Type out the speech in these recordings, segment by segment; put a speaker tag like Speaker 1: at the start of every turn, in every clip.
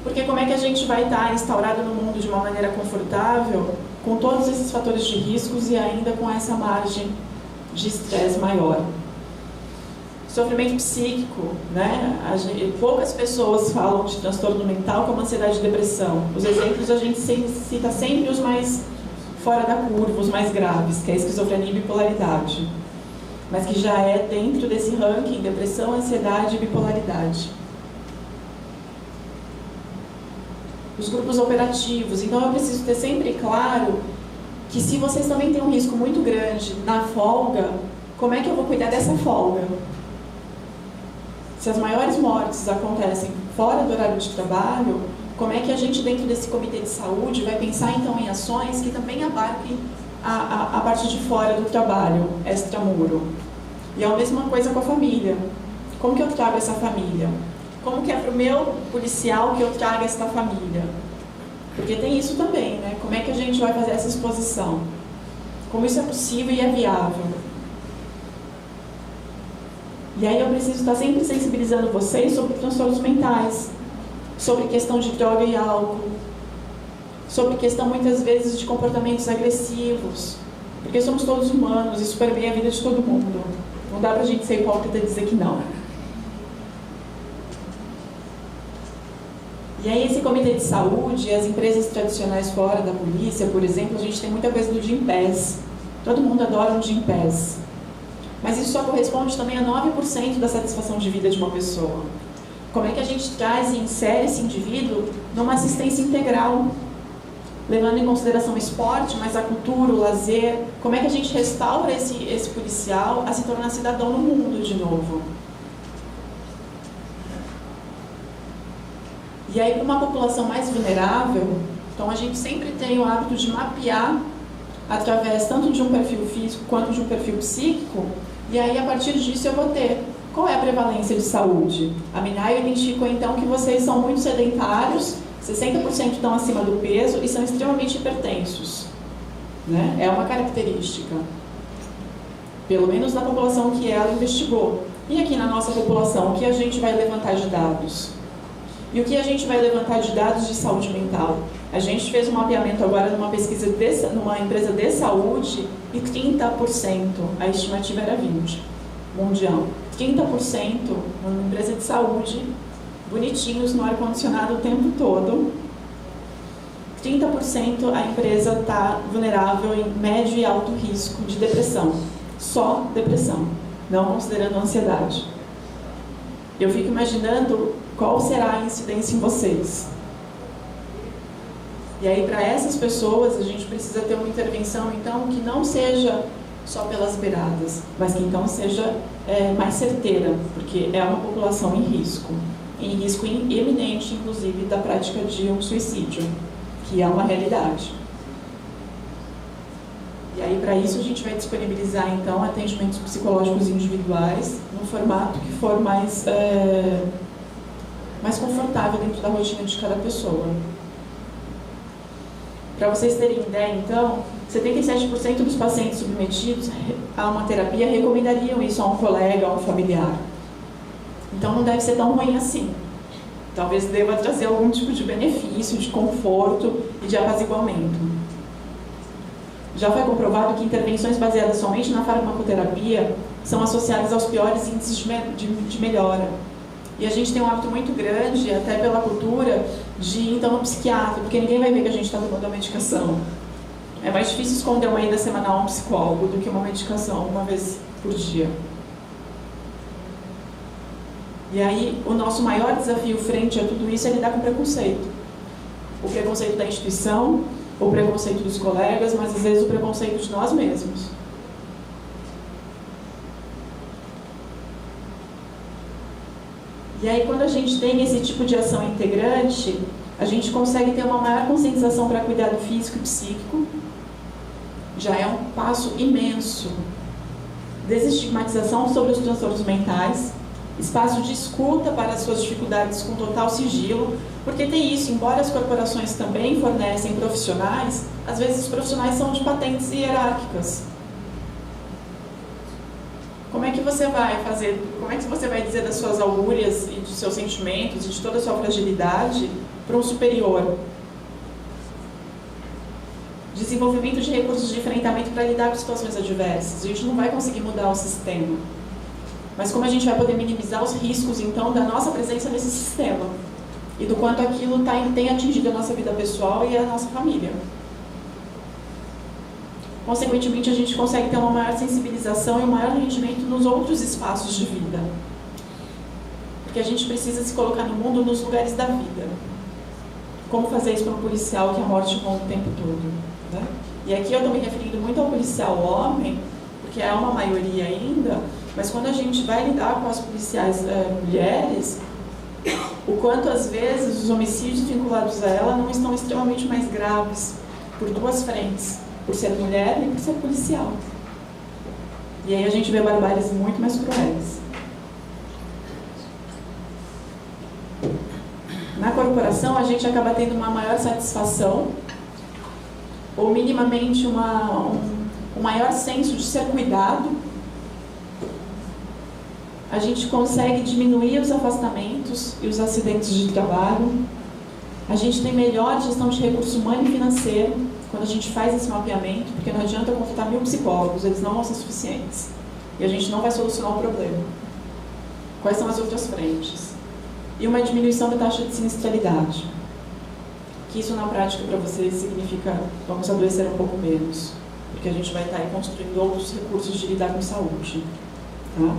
Speaker 1: Porque como é que a gente vai estar instaurado no mundo de uma maneira confortável, com todos esses fatores de riscos e ainda com essa margem de estresse maior? Sofrimento psíquico, né? Poucas pessoas falam de transtorno mental como ansiedade e depressão. Os exemplos a gente cita sempre os mais fora da curva, os mais graves, que é a esquizofrenia e bipolaridade. Mas que já é dentro desse ranking, depressão, ansiedade e bipolaridade. Os grupos operativos. Então eu preciso ter sempre claro que se vocês também têm um risco muito grande na folga, como é que eu vou cuidar dessa folga? Se as maiores mortes acontecem fora do horário de trabalho, como é que a gente dentro desse comitê de saúde vai pensar então em ações que também abarquem a parte de fora do trabalho, extramuro? E é a mesma coisa com a família. Como que eu trago essa família? Como que é para o meu policial que eu trago essa família? Porque tem isso também, né? Como é que a gente vai fazer essa exposição? Como isso é possível e é viável? E aí eu preciso estar sempre sensibilizando vocês sobre transtornos mentais, sobre questão de droga e álcool, sobre questão muitas vezes de comportamentos agressivos, porque somos todos humanos, isso permeia a vida de todo mundo. Não dá pra gente ser hipócrita e dizer que não. E aí esse comitê de saúde, as empresas tradicionais fora da polícia, por exemplo, a gente tem muita coisa do Gympass. Todo mundo adora um Gympass. Mas isso só corresponde também a 9% da satisfação de vida de uma pessoa. Como é que a gente traz e insere esse indivíduo numa assistência integral, levando em consideração o esporte, mas a cultura, o lazer? Como é que a gente restaura esse policial a se tornar cidadão no mundo de novo? E aí, para uma população mais vulnerável, então a gente sempre tem o hábito de mapear através tanto de um perfil físico quanto de um perfil psíquico, e aí a partir disso eu vou ter qual é a prevalência de saúde. A Minayo identificou então que vocês são muito sedentários, 60% estão acima do peso e são extremamente hipertensos, né? É uma característica, pelo menos na população que ela investigou. E aqui na nossa população, o que a gente vai levantar de dados? E o que a gente vai levantar de dados de saúde mental? A gente fez um mapeamento agora numa pesquisa, numa empresa de saúde, e 30%, a estimativa era 20%, mundial. 30% numa empresa de saúde, bonitinhos no ar-condicionado o tempo todo. 30% a empresa está vulnerável em médio e alto risco de depressão. Só depressão, não considerando ansiedade. Eu fico imaginando qual será a incidência em vocês. E aí, para essas pessoas, a gente precisa ter uma intervenção, então, que não seja só pelas beiradas, mas que, então, seja mais certeira, porque é uma população em risco iminente, inclusive, da prática de um suicídio, que é uma realidade. E aí, para isso, a gente vai disponibilizar, então, atendimentos psicológicos individuais, num formato que for mais confortável dentro da rotina de cada pessoa. Para vocês terem ideia, então, 77% dos pacientes submetidos a uma terapia recomendariam isso a um colega, a um familiar. Então não deve ser tão ruim assim. Talvez deva trazer algum tipo de benefício, de conforto e de apaziguamento. Já foi comprovado que intervenções baseadas somente na farmacoterapia são associadas aos piores índices de melhora. E a gente tem um hábito muito grande, até pela cultura, de ir então no psiquiatra, porque ninguém vai ver que a gente está tomando a medicação. É mais difícil esconder uma ida semanal a um psicólogo do que uma medicação uma vez por dia. E aí, o nosso maior desafio frente a tudo isso é lidar com o preconceito. O preconceito da instituição, o preconceito dos colegas, mas às vezes o preconceito de nós mesmos. E aí, quando a gente tem esse tipo de ação integrante, a gente consegue ter uma maior conscientização para cuidado físico e psíquico. Já é um passo imenso. Desestigmatização sobre os transtornos mentais, espaço de escuta para as suas dificuldades com total sigilo, porque tem isso, embora as corporações também fornecem profissionais, às vezes os profissionais são de patentes hierárquicas. como é que você vai fazer, como é que você vai dizer das suas augúrias e dos seus sentimentos e de toda a sua fragilidade para um superior? Desenvolvimento de recursos de enfrentamento para lidar com situações adversas. A gente não vai conseguir mudar o sistema. Mas como a gente vai poder minimizar os riscos, então, da nossa presença nesse sistema? E do quanto aquilo tem atingido a nossa vida pessoal e a nossa família. Consequentemente, a gente consegue ter uma maior sensibilização e um maior rendimento nos outros espaços de vida. Porque a gente precisa se colocar no mundo nos lugares da vida. Como fazer isso para um policial que a morte ronda o tempo todo? Né? E aqui eu estou me referindo muito ao policial homem, porque é uma maioria ainda, mas quando a gente vai lidar com as policiais mulheres, o quanto às vezes os homicídios vinculados a ela não estão extremamente mais graves, por duas frentes, por ser mulher e por ser policial. E aí a gente vê barbáries muito mais cruéis. Na corporação, a gente acaba tendo uma maior satisfação, ou minimamente um maior senso de ser cuidado. A gente consegue diminuir os afastamentos e os acidentes de trabalho. A gente tem melhor gestão de recurso humano e financeiro quando a gente faz esse mapeamento, porque não adianta contratar 1000 psicólogos, eles não vão ser suficientes. E a gente não vai solucionar o problema. Quais são as outras frentes? E uma diminuição da taxa de sinistralidade. Que isso na prática para vocês significa vamos adoecer um pouco menos, porque a gente vai estar aí construindo outros recursos de lidar com saúde. Tá?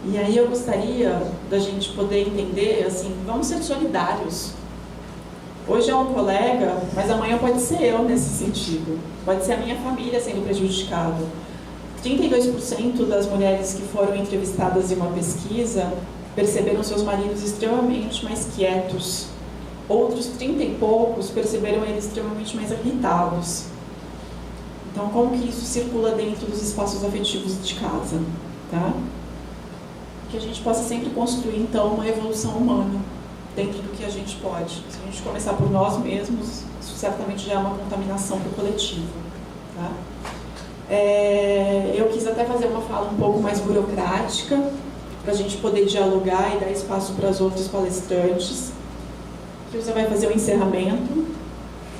Speaker 1: E aí eu gostaria da gente poder entender, assim, vamos ser solidários. Hoje é um colega, mas amanhã pode ser eu nesse sentido. Pode ser a minha família sendo prejudicada. 32% das mulheres que foram entrevistadas em uma pesquisa perceberam seus maridos extremamente mais quietos. Outros 30 e poucos perceberam eles extremamente mais irritados. Então, como que isso circula dentro dos espaços afetivos de casa? Tá? Que a gente possa sempre construir, então, uma evolução humana dentro do que a gente pode. Se a gente começar por nós mesmos, isso certamente já é uma contaminação para o coletivo. Tá? Eu quis até fazer uma fala um pouco mais burocrática, para a gente poder dialogar e dar espaço para as outras palestrantes. Que você vai fazer o encerramento.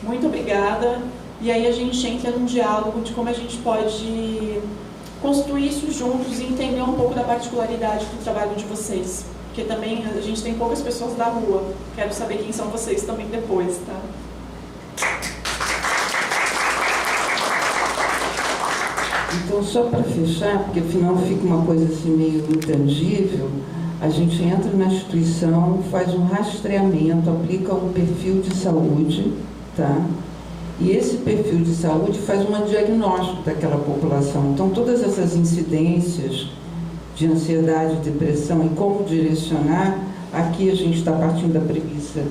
Speaker 1: Muito obrigada. E aí a gente entra num diálogo de como a gente pode construir isso juntos e entender um pouco da particularidade do trabalho de vocês. Porque também a gente tem poucas pessoas da rua. Quero saber quem são vocês também depois, tá?
Speaker 2: Então, só para fechar, porque afinal fica uma coisa assim meio intangível, a gente entra na instituição, faz um rastreamento, aplica um perfil de saúde, tá? E esse perfil de saúde faz um diagnóstico daquela população. Então, todas essas incidências de ansiedade, depressão e como direcionar, aqui a gente está partindo da premissa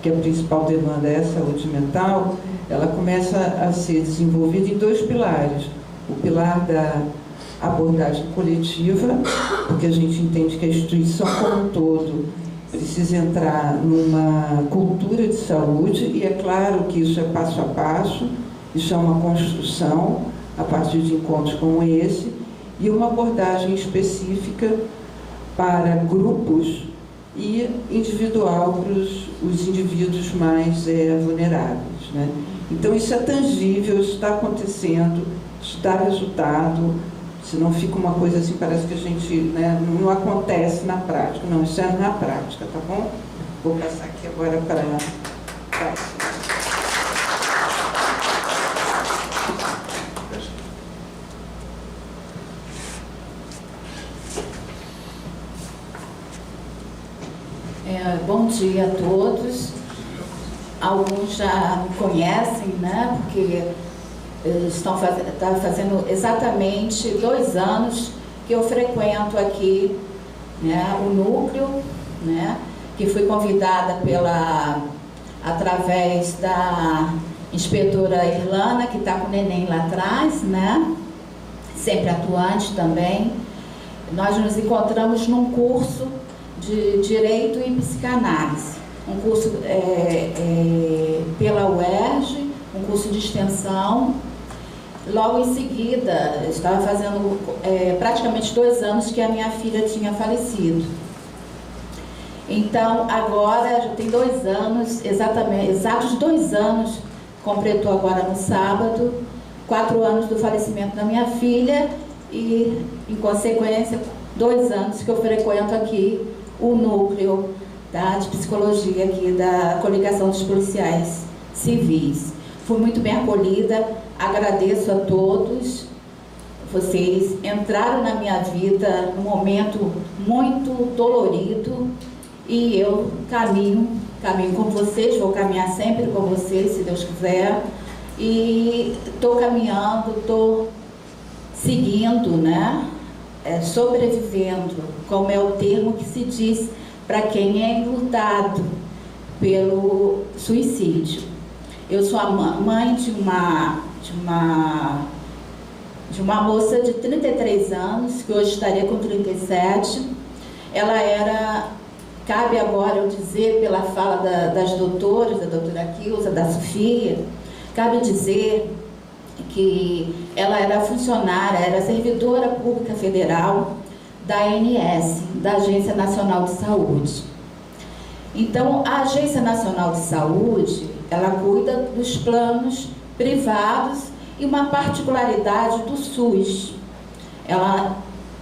Speaker 2: que a principal demanda é a saúde mental, ela começa a ser desenvolvida em 2 pilares. O pilar da abordagem coletiva, porque a gente entende que a instituição como um todo precisa entrar numa cultura de saúde, e é claro que isso é passo a passo, isso é uma construção a partir de encontros como esse, e uma abordagem específica para grupos e individual para os indivíduos mais vulneráveis, né? Então isso é tangível, isso está acontecendo, isso dá resultado, senão fica uma coisa assim, parece que a gente, né, não acontece na prática. Não, isso é na prática, tá bom? Vou passar aqui agora para
Speaker 3: bom dia a todos. Alguns já me conhecem, né? Porque está fazendo exatamente 2 anos que eu frequento aqui, né, o núcleo, né, que fui convidada através da inspetora Irlana, que está com o neném lá atrás, né, sempre atuante também. Nós nos encontramos num curso de Direito e Psicanálise, um curso pela UERJ, um curso de extensão. logo em seguida, eu estava fazendo praticamente 2 anos que a minha filha tinha falecido. Então, agora, já tem 2 anos, exatos 2 anos, completou agora no sábado, 4 anos do falecimento da minha filha e, em consequência, 2 anos que eu frequento aqui o núcleo de psicologia aqui da Coligação dos Policiais Civis. Fui muito bem acolhida, agradeço a todos. Vocês entraram na minha vida num momento muito dolorido e eu caminho com vocês, vou caminhar sempre com vocês, se Deus quiser. E estou caminhando, estou seguindo, né? Sobrevivendo, como é o termo que se diz para quem é enlutado pelo suicídio. Eu sou a mãe de uma moça de 33 anos, que hoje estaria com 37. Ela era, cabe agora eu dizer, pela fala das doutoras, da doutora Kilza, da Sofia, cabe dizer que ela era funcionária, era servidora pública federal da ANS, da Agência Nacional de Saúde. Então, a Agência Nacional de Saúde, ela cuida dos planos privados e uma particularidade do SUS. Ela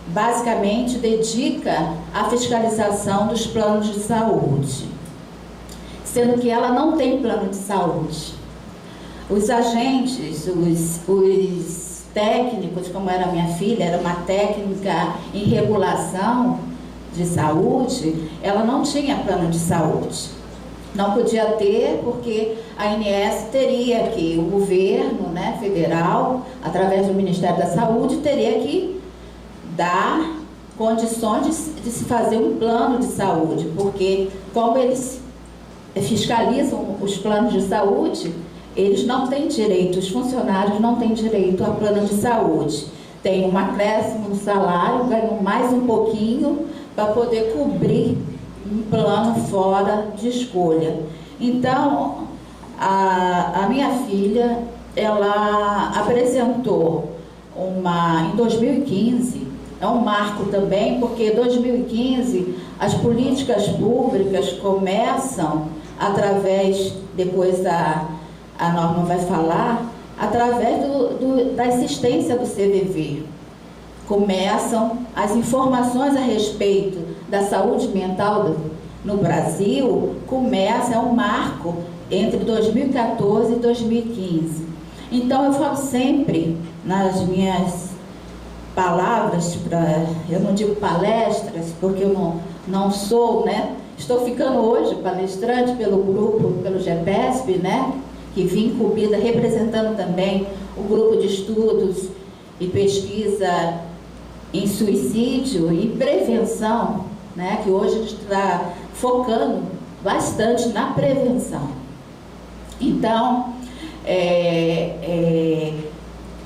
Speaker 3: basicamente dedica à fiscalização dos planos de saúde, sendo que ela não tem plano de saúde. Os agentes, os técnicos, como era minha filha, era uma técnica em regulação de saúde, ela não tinha plano de saúde. Não podia ter, porque a ANS teria que, o governo, né, federal, através do Ministério da Saúde, teria que dar condições de se fazer um plano de saúde, porque como eles fiscalizam os planos de saúde, eles não têm direito, os funcionários não têm direito a plano de saúde. Tem um acréscimo no salário, ganham mais um pouquinho para poder cobrir um plano fora de escolha. Então, a minha filha, ela apresentou em 2015, é um marco também, porque em 2015 as políticas públicas começam através, depois a norma vai falar, através da existência do CVV. Começam as informações a respeito da saúde mental no Brasil, é um marco entre 2014 e 2015. Então, eu falo sempre nas minhas palavras, eu não digo palestras, porque eu não sou, né? Estou ficando hoje palestrante pelo grupo, pelo GEPESP, né? Que vim incumbida, representando também o grupo de estudos e pesquisa em suicídio e prevenção, né? Que hoje a gente está focando bastante na prevenção. Então,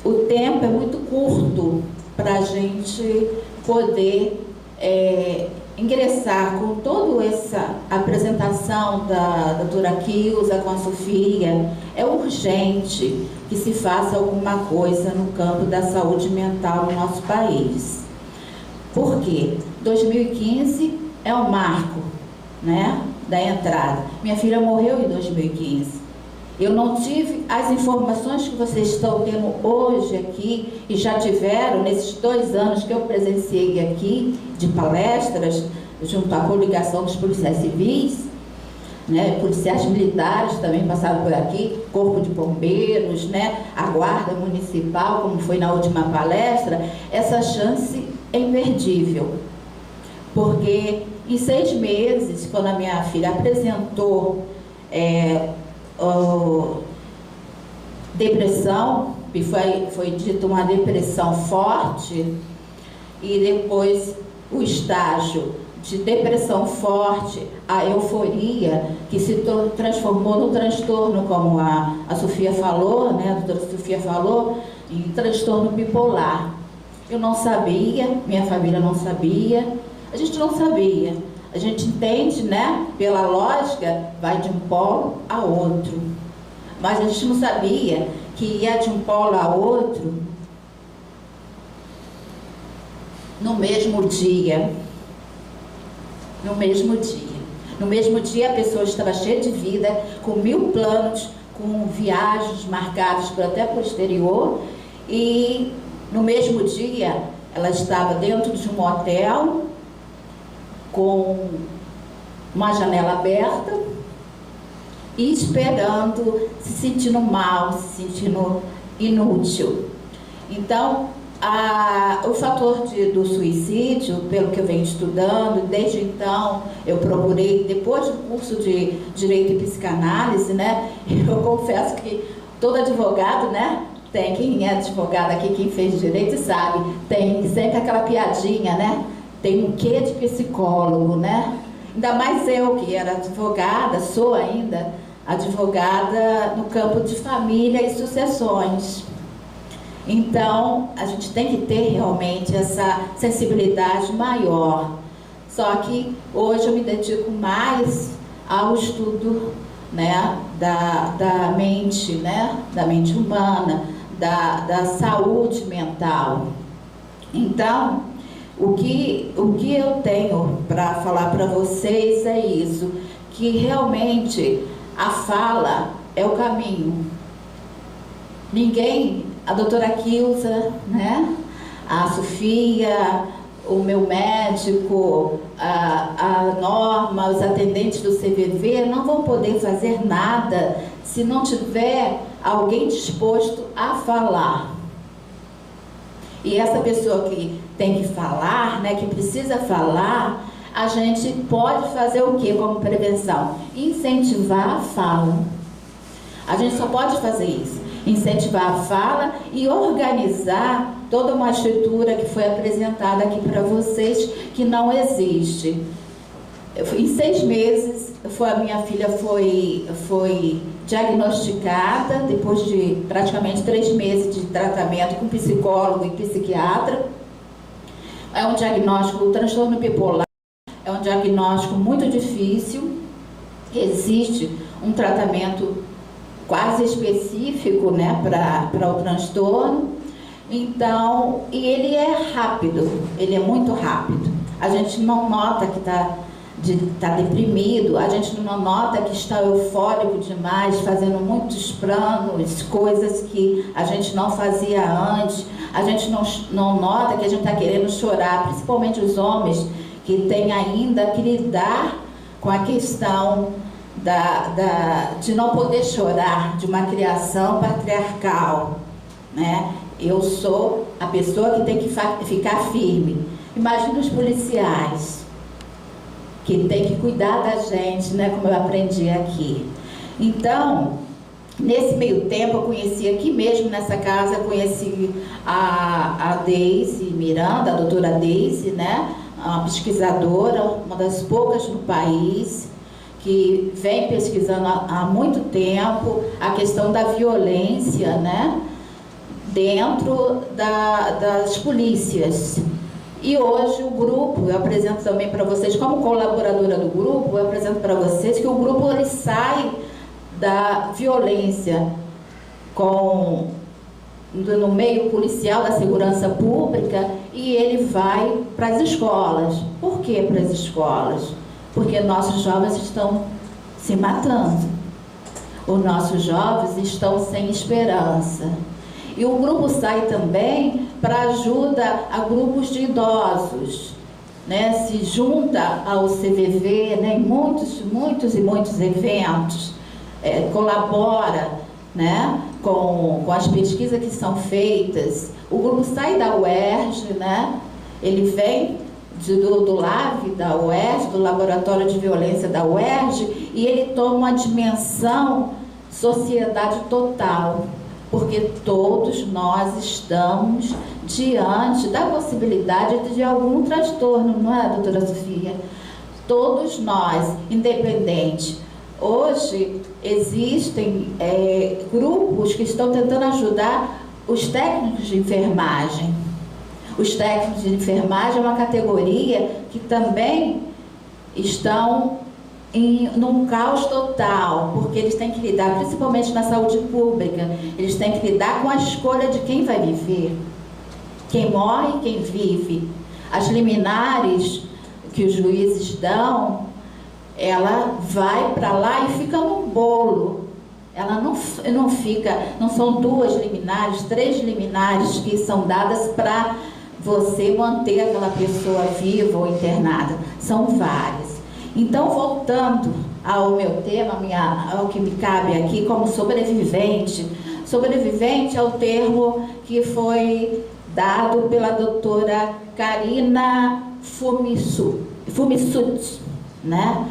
Speaker 3: o tempo é muito curto para a gente poder ingressar com toda essa apresentação da doutora Kilza, com a Sofia. É urgente que se faça alguma coisa no campo da saúde mental no nosso país. Por quê? 2015 é o marco, né, da entrada. Minha filha morreu em 2015. Eu não tive as informações que vocês estão tendo hoje aqui e já tiveram nesses 2 anos que eu presenciei aqui de palestras junto à Coligação dos Policiais Civis, né, policiais militares também passaram por aqui, Corpo de Bombeiros, né, a Guarda Municipal, como foi na última palestra. Essa chance é imperdível, porque em 6 meses, quando a minha filha apresentou depressão, e foi dito uma depressão forte, e depois o estágio de depressão forte, a euforia, que se transformou no transtorno, como a Sofia falou, né, a doutora Sofia falou, em transtorno bipolar. Eu não sabia, minha família não sabia, a gente não sabia. A gente entende, né, pela lógica, vai de um polo a outro. Mas a gente não sabia que ia de um polo a outro no mesmo dia. No mesmo dia. No mesmo dia a pessoa estava cheia de vida, com 1000 planos, com viagens marcadas até para o exterior, e no mesmo dia ela estava dentro de um hotel com uma janela aberta e esperando, se sentindo mal, se sentindo inútil. Então, o fator do suicídio, pelo que eu venho estudando, desde então eu procurei, depois do curso de Direito e Psicanálise, né, eu confesso que todo advogado, né, tem, quem é advogado aqui, quem fez direito sabe, tem sempre aquela piadinha, né, tem um quê de psicólogo, né, ainda mais eu que era advogada, sou ainda advogada no campo de família e sucessões. Então, a gente tem que ter realmente essa sensibilidade maior. Só que hoje eu me dedico mais ao estudo, né, da mente, né, da mente humana, da saúde mental. Então, o que eu tenho para falar para vocês é isso, que realmente a fala é o caminho. A doutora Kilza, né? A Sofia, o meu médico, a Norma, os atendentes do CVV não vão poder fazer nada se não tiver alguém disposto a falar. E essa pessoa que tem que falar, né, que precisa falar, a gente pode fazer o quê como prevenção? Incentivar a fala. A gente só pode fazer isso. Incentivar a fala e organizar toda uma estrutura que foi apresentada aqui para vocês, que não existe. Em 6 meses, a minha filha foi diagnosticada, depois de praticamente 3 meses de tratamento com psicólogo e psiquiatra. É um diagnóstico, o transtorno bipolar é um diagnóstico muito difícil. Existe um tratamento quase específico, né, para o transtorno. Então, e ele é rápido, ele é muito rápido. A gente não nota que está deprimido, a gente não nota que está eufórico demais, fazendo muitos planos, coisas que a gente não fazia antes. A gente não nota que a gente está querendo chorar, principalmente os homens que têm ainda que lidar com a questão de não poder chorar, de uma criação patriarcal, né? Eu sou a pessoa que tem que ficar firme. Imagina os policiais, que tem que cuidar da gente, né? Como eu aprendi aqui. Então, nesse meio tempo, eu conheci aqui mesmo nessa casa, conheci a Deise Miranda, a doutora Deise, né? Uma pesquisadora, uma das poucas no país, que vem pesquisando há muito tempo a questão da violência, né, dentro das polícias. E hoje o grupo, eu apresento também para vocês, como colaboradora do grupo, eu apresento para vocês que o grupo ele sai da violência no meio policial da segurança pública e ele vai para as escolas. Por que para as escolas? Porque nossos jovens estão se matando. Os nossos jovens estão sem esperança. E o grupo sai também para ajuda a grupos de idosos, né? Se junta ao CVV, né? Em muitos eventos, colabora, né? Com as pesquisas que são feitas. O grupo sai da UERJ, né? Ele vem do LAV da UERJ, do Laboratório de Violência da UERJ, e ele toma uma dimensão sociedade total, porque todos nós estamos diante da possibilidade de algum transtorno, não é, doutora Sofia? Todos nós, independente. Hoje existem grupos que estão tentando ajudar os técnicos de enfermagem. Os técnicos de enfermagem é uma categoria que também estão num caos total, porque eles têm que lidar, principalmente na saúde pública, eles têm que lidar com a escolha de quem vai viver, quem morre e quem vive. As liminares que os juízes dão, ela vai para lá e fica num bolo. Ela não fica, não são 2 liminares, 3 liminares que são dadas para você manter aquela pessoa viva ou internada. São várias. Então, voltando ao meu tema, ao que me cabe aqui como sobrevivente. Sobrevivente é o termo que foi dado pela doutora Karina Fumisuti, né?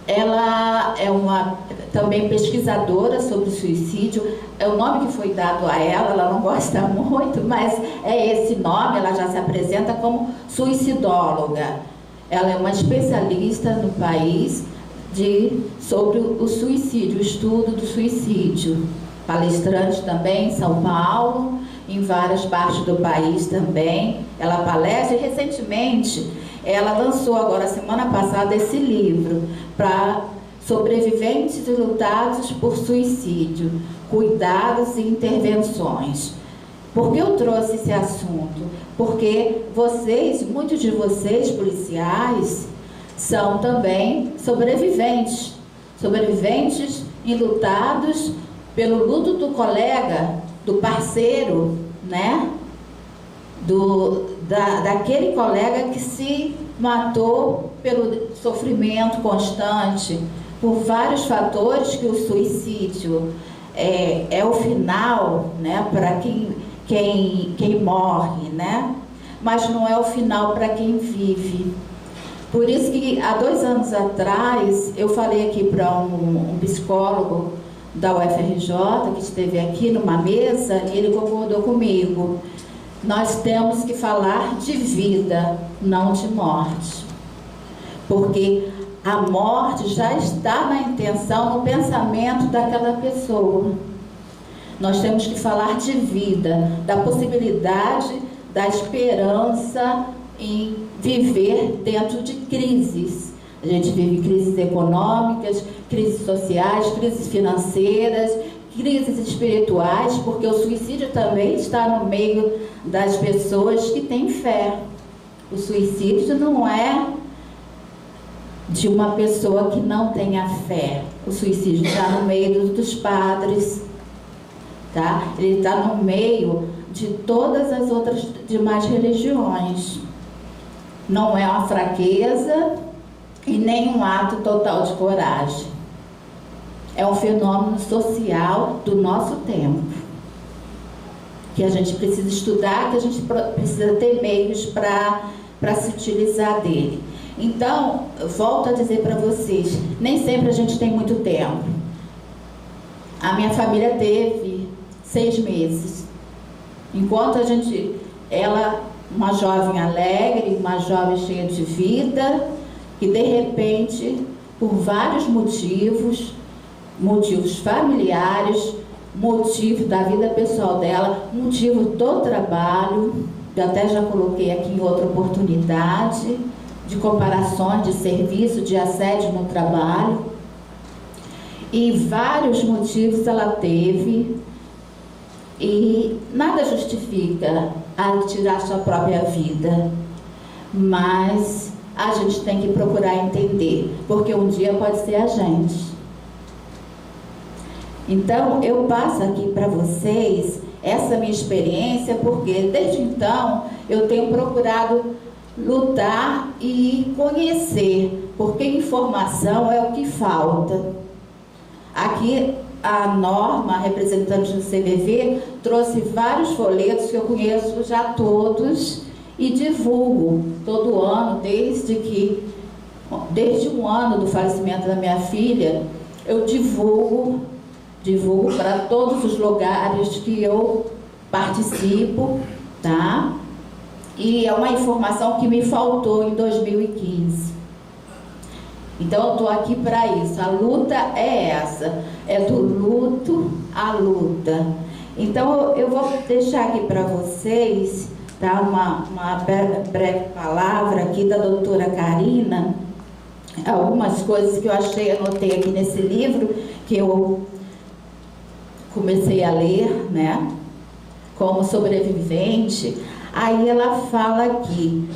Speaker 3: Ela é uma também pesquisadora sobre suicídio. É o nome que foi dado a ela não gosta muito, mas é esse nome. Ela já se apresenta como suicidóloga. Ela é uma especialista no país sobre o suicídio, o estudo do suicídio. Palestrante também em São Paulo, em várias partes do país também. Ela palestra e recentemente ela lançou agora, semana passada, esse livro para sobreviventes e lutados por suicídio, cuidados e intervenções. Por que eu trouxe esse assunto? Porque muitos de vocês, policiais, são também sobreviventes enlutados pelo luto do colega, do parceiro, né? Daquele colega que se matou pelo sofrimento constante, por vários fatores, que o suicídio é o final, né, para quem morre, né? Mas não é o final para quem vive. Por isso que há 2 anos atrás eu falei aqui para um psicólogo da UFRJ que esteve aqui numa mesa e ele concordou comigo. Nós temos que falar de vida, não de morte. Porque a morte já está na intenção, no pensamento daquela pessoa. Nós temos que falar de vida, da possibilidade, da esperança em viver dentro de crises. A gente vive crises econômicas, crises sociais, crises financeiras, crises espirituais, porque o suicídio também está no meio das pessoas que têm fé. O suicídio não é de uma pessoa que não tenha fé. O suicídio está no meio dos padres, tá? Ele está no meio de todas as outras demais religiões. Não é uma fraqueza e nem um ato total de coragem. É um fenômeno social do nosso tempo, que a gente precisa estudar, que a gente precisa ter meios para se utilizar dele. Então, volto a dizer para vocês, nem sempre a gente tem muito tempo. A minha família teve 6 meses. Enquanto ela, uma jovem alegre, uma jovem cheia de vida, que de repente, por vários motivos familiares, motivo da vida pessoal dela, motivo do trabalho, eu até já coloquei aqui em outra oportunidade, de comparações de serviço, de assédio no trabalho, e vários motivos ela teve, e nada justifica a tirar sua própria vida, mas a gente tem que procurar entender, porque um dia pode ser a gente. Então, eu passo aqui para vocês essa minha experiência, porque desde então eu tenho procurado lutar e conhecer, porque informação é o que falta. Aqui a Norma, representante do CVV, trouxe vários folhetos que eu conheço já todos e divulgo todo ano, desde um ano do falecimento da minha filha, eu divulgo para todos os lugares que eu participo, tá? E é uma informação que me faltou em 2015. Então eu estou aqui para isso. A luta é essa, é do luto à luta. Então eu vou deixar aqui para vocês, tá, uma breve palavra aqui da doutora Karina algumas coisas que eu anotei aqui nesse livro, que eu comecei a ler, né, como sobrevivente. Aí ela fala aqui,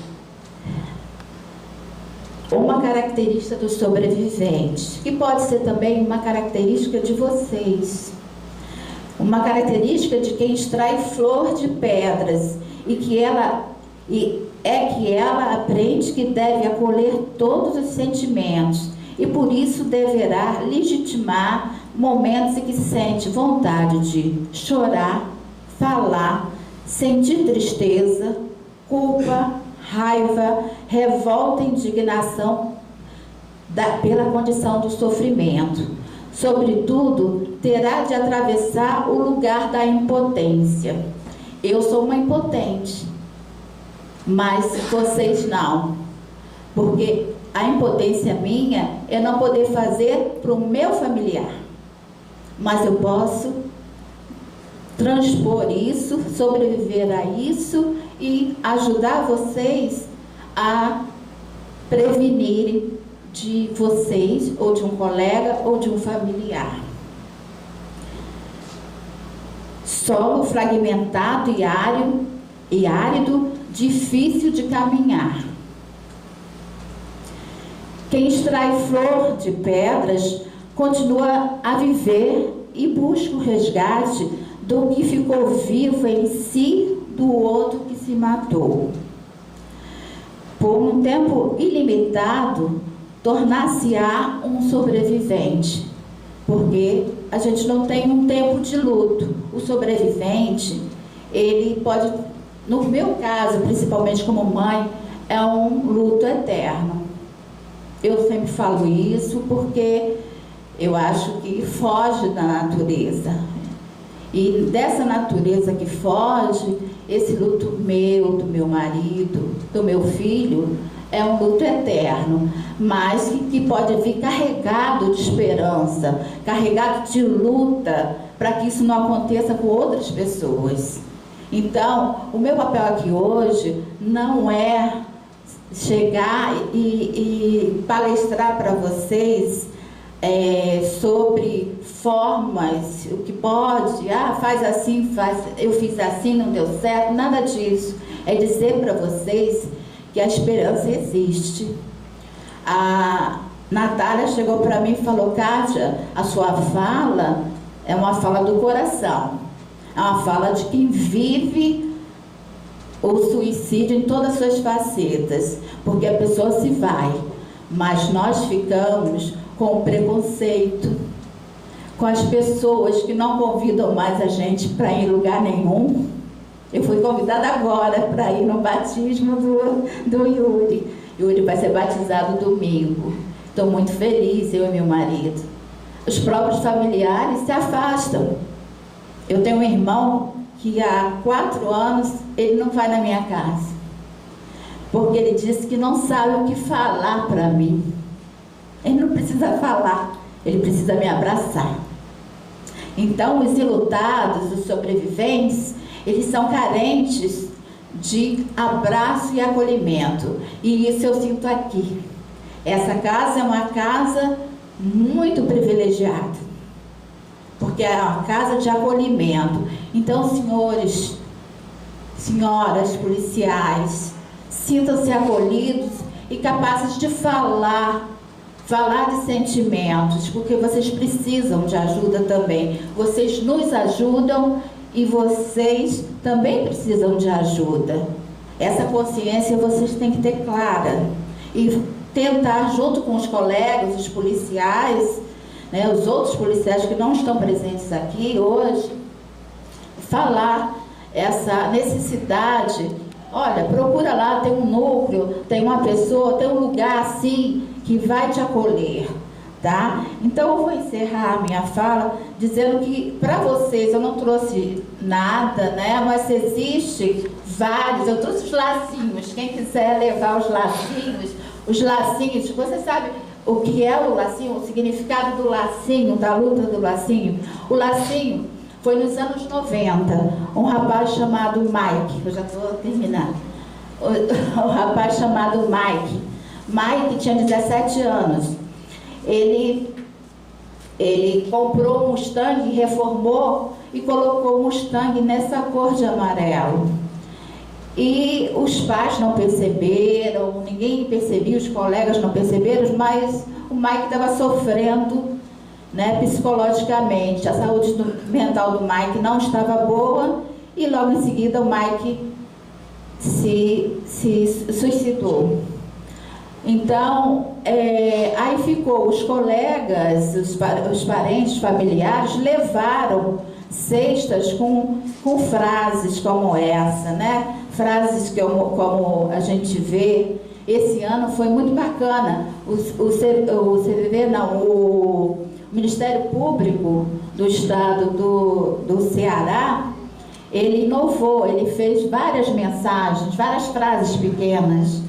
Speaker 3: uma característica dos sobreviventes, que pode ser também uma característica de vocês, uma característica de quem extrai flor de pedras, e que ela aprende que deve acolher todos os sentimentos, e por isso deverá legitimar momentos em que sente vontade de chorar, falar, sentir tristeza, culpa, raiva, revolta e indignação pela condição do sofrimento. Sobretudo, terá de atravessar o lugar da impotência. Eu sou uma impotente, mas vocês não. Porque a impotência minha é não poder fazer para o meu familiar. Mas eu posso transpor isso, sobreviver a isso e ajudar vocês a prevenirem de vocês, ou de um colega, ou de um familiar. Solo fragmentado e árido, difícil de caminhar. Quem extrai flor de pedras continua a viver e busca o resgate do que ficou vivo em si, do outro que se matou. Por um tempo ilimitado, tornar-se-á um sobrevivente, porque a gente não tem um tempo de luto. O sobrevivente, ele pode, no meu caso, principalmente como mãe, é um luto eterno. Eu sempre falo isso porque eu acho que foge da natureza. E dessa natureza que foge, esse luto meu, do meu marido, do meu filho, é um luto eterno, mas que pode vir carregado de esperança, carregado de luta, para que isso não aconteça com outras pessoas. Então, o meu papel aqui hoje não é chegar e palestrar para vocês sobre formas, o que pode, faz assim, eu fiz assim, não deu certo, nada disso. É dizer para vocês que a esperança existe. A Natália chegou para mim e falou: Kátia, a sua fala é uma fala do coração, é uma fala de quem vive o suicídio em todas as suas facetas, porque a pessoa se vai, mas nós ficamos com o preconceito, com as pessoas que não convidam mais a gente para ir em lugar nenhum. Eu fui convidada agora para ir no batismo do Yuri. Yuri vai ser batizado domingo. Estou muito feliz, eu e meu marido. Os próprios familiares se afastam. Eu tenho um irmão que há 4 anos ele não vai na minha casa, porque ele disse que não sabe o que falar para mim. Ele não precisa falar, ele precisa me abraçar. Então, os enlutados, os sobreviventes, eles são carentes de abraço e acolhimento. E isso eu sinto aqui. Essa casa é uma casa muito privilegiada, porque é uma casa de acolhimento. Então, senhores, senhoras policiais, sintam-se acolhidos e capazes de falar de sentimentos, porque vocês precisam de ajuda também. Vocês nos ajudam e vocês também precisam de ajuda. Essa consciência vocês têm que ter clara e tentar, junto com os colegas, os policiais, né, os outros policiais que não estão presentes aqui hoje, falar essa necessidade. Olha, procura lá, tem um núcleo, tem uma pessoa, tem um lugar assim que vai te acolher, tá? Então eu vou encerrar a minha fala dizendo que para vocês eu não trouxe nada, né? Mas existe vários, eu trouxe os lacinhos. Quem quiser levar os lacinhos, você sabe o que é o lacinho, o significado do lacinho, da luta do lacinho? O lacinho foi nos anos 90, um rapaz chamado Mike, eu já estou terminando, o rapaz chamado Mike Mike tinha 17 anos. Ele comprou um Mustang, reformou e colocou o Mustang nessa cor de amarelo. E os pais não perceberam, ninguém percebia, os colegas não perceberam, mas o Mike estava sofrendo, né, psicologicamente. A saúde mental do Mike não estava boa e logo em seguida o Mike se suicidou. Então, aí ficou, os colegas, os parentes, familiares levaram cestas com frases como essa, né? Frases que, como a gente vê, esse ano foi muito bacana. O Ministério Público do Estado do Ceará, ele inovou, ele fez várias mensagens, várias frases pequenas,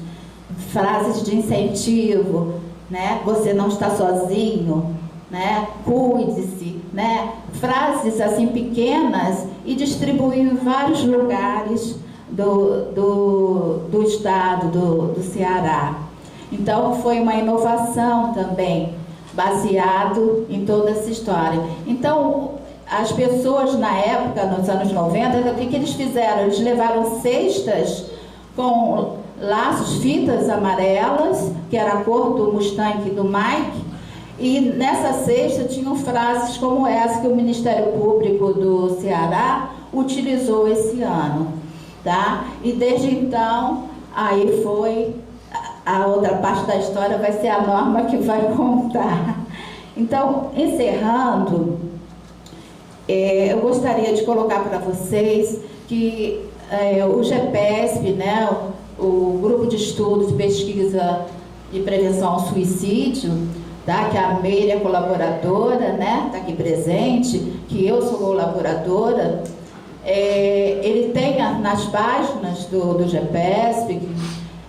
Speaker 3: frases de incentivo, né? Você não está sozinho, né? Cuide-se, né? Frases assim pequenas e distribuiu em vários lugares do estado do Ceará. Então foi uma inovação também, baseado em toda essa história. Então as pessoas na época, nos anos 90, o que eles fizeram? Eles levaram cestas com laços, fitas amarelas, que era a cor do Mustang do Mike, e nessa cesta tinham frases como essa que o Ministério Público do Ceará utilizou esse ano, tá? E desde então, aí foi, a outra parte da história vai ser a Norma que vai contar. Então, encerrando, eu gostaria de colocar para vocês que o GPESP, né, o Grupo de Estudos e Pesquisa de Prevenção ao Suicídio, tá, que a Meire é colaboradora, né, está aqui presente, que eu sou colaboradora, ele tem nas páginas do GPESP,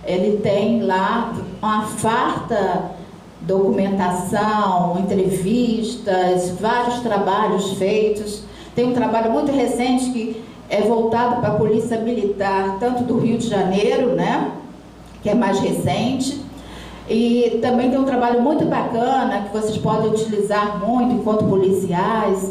Speaker 3: ele tem lá uma farta documentação, entrevistas, vários trabalhos feitos. Tem um trabalho muito recente que é voltado para a Polícia Militar, tanto do Rio de Janeiro, né, que é mais recente, e também tem um trabalho muito bacana que vocês podem utilizar muito enquanto policiais,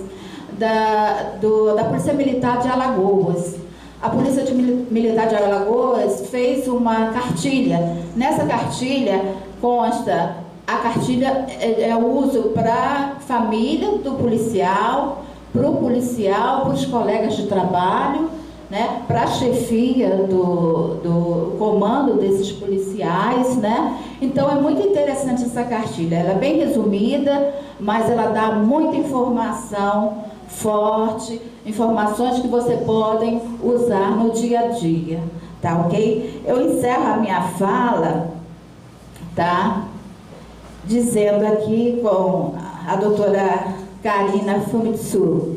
Speaker 3: da Polícia Militar de Alagoas. A Polícia Militar de Alagoas fez uma cartilha. Nessa cartilha consta, a cartilha é uso para a família do policial, para o policial, para os colegas de trabalho, né, para a chefia do comando desses policiais, né? Então é muito interessante essa cartilha. Ela é bem resumida, mas ela dá muita informação forte, informações que você podem usar no dia a dia, tá ok? Eu encerro a minha fala, tá? Dizendo aqui com a doutora Karina Fumitsu: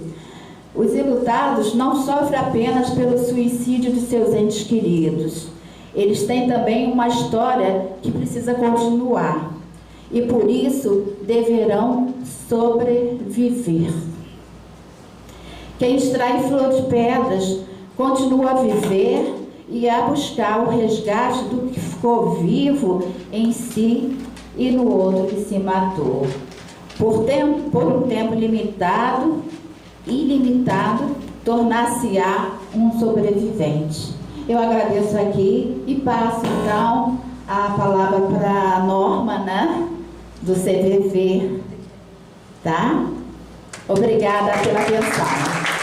Speaker 3: os enlutados não sofrem apenas pelo suicídio de seus entes queridos. Eles têm também uma história que precisa continuar. E por isso deverão sobreviver. Quem extrai flor de pedras continua a viver e a buscar o resgate do que ficou vivo em si e no outro que se matou. Por um tempo limitado, ilimitado, tornar-se-á um sobrevivente. Eu agradeço aqui e passo então a palavra para a Norma, né, do CVV, tá? Obrigada pela atenção.